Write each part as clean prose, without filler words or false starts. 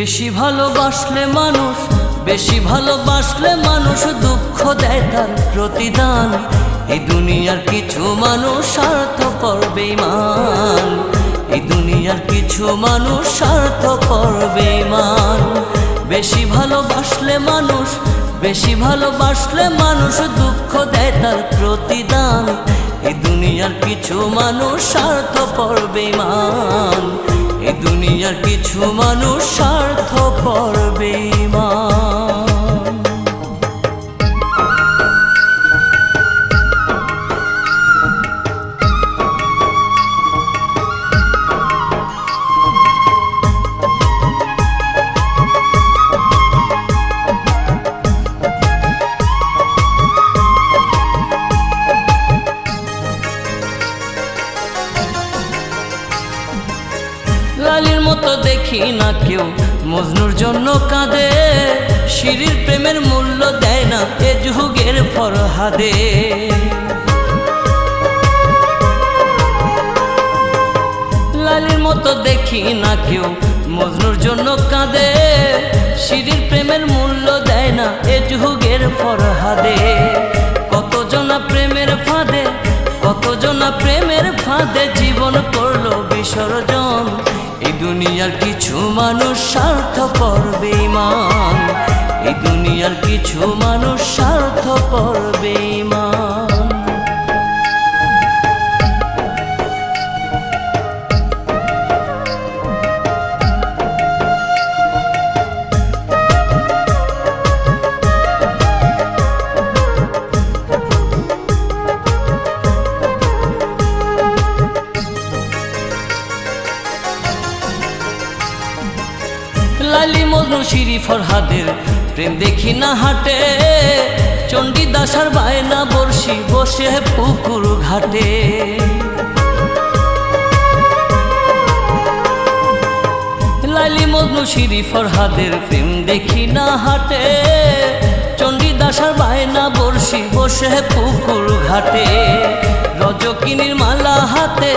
বেশি ভালোবাসলে মানুষ, বেশি ভালোবাসলে মানুষ দুঃখ দেয় তার প্রতিদান। এই দুনিয়ার কিছু মানুষ স্বার্থপর বেঈমান, এই দুনিয়ার কিছু মানুষ স্বার্থপর বেঈমান। বেশি ভালোবাসলে মানুষ, বেশি ভালোবাসলে মানুষ দুঃখ দেয় তার প্রতিদান। এই দুনিয়ার কিছু মানুষ স্বার্থপর বেঈমান, এই দুনিয়ার কিছু মানুষ স্বার্থপর বেঈমান। লালির মতো দেখি না কেউ মজনুর জন্য কাঁদে, শিরির প্রেমের মূল্য দেয় না এ যুগের ফরহাদে। লালির মতো দেখি না কেউ মজনুর জন্য কাঁদে, শিরির প্রেমের মূল্য দেয় না এ যুগের ফরহাদে। কতজনা প্রেমের ফাঁদে, কতজনা প্রেমের ফাঁদে জীবন করলো বিসর্জন। এই দুনিয়ার কিছু মানুষ স্বার্থপর বেঈমান, এই দুনিয়ার কিছু মানুষ স্বার্থপর বেঈমান। লালি মজনু শিরি ফরহাদের প্রেম দেখি না হাটে, চণ্ডীদাস আর বায়না বর্ষি বসে পুকুর ঘাটে। লালি মজনু শিরি ফরহাদের প্রেম দেখি না হাটে, চণ্ডীদাস আর বায়না বর্ষি বসে পুকুর ঘাটে। রজকিনীর মালা হাতে,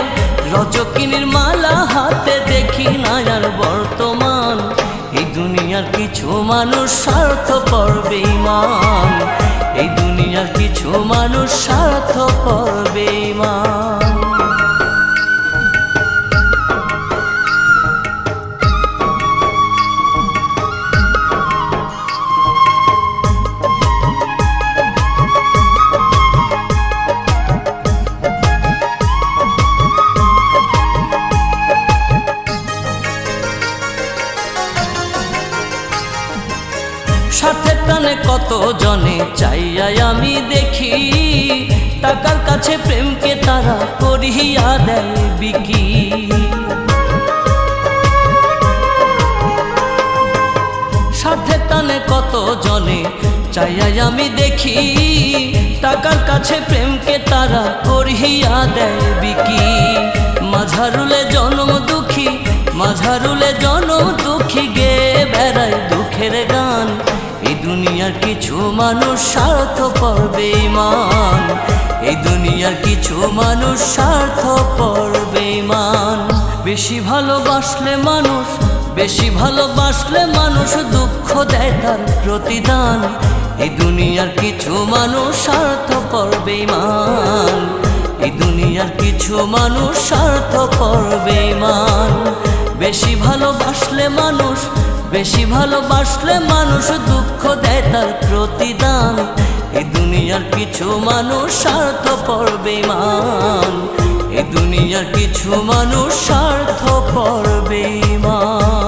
রজকিনীর মালা হাতে দেখি না আর বর্তমান। এই দুনিয়ার কিছু মানুষ স্বার্থপর বেঈমান, এই দুনিয়ার কিছু মানুষ স্বার্থপর বেঈমান। স্বার্থের টানে কত জনে চাইয়াই আমি দেখি, টাকার কাছে প্রেমকে তারা করিয়া দেয় বিকি। স্বার্থের টানে কত জনে চাইয়াই আমি দেখি, টাকার কাছে প্রেমকে তারা করিয়া দেয় বিকি। মাঝারুলে জনম দুঃখী, মাঝারুলে জনম দুঃখী গে বেড়ায় দুঃখের গান। এই দুনিয়ার কিছু মানুষ স্বার্থপর বেঈমান, এই দুনিয়ার কিছু মানুষ স্বার্থপর বেঈমান। বেশি ভালোবাসলে মানুষ, বেশি ভালোবাসলে মানুষ দুঃখ দেয় তার প্রতিদান। এই দুনিয়ার কিছু মানুষ স্বার্থপর বেঈমান, এই দুনিয়ার কিছু মানুষ স্বার্থপর বেঈমান। বেশি ভালোবাসলে মানুষ, বেশি ভালোবাসলে মানুষ দুঃখ দেয় তার প্রতিদান। এই দুনিয়ার কিছু মানুষ স্বার্থপর বেঈমান, এই দুনিয়ার কিছু মানুষ স্বার্থপর বেঈমান।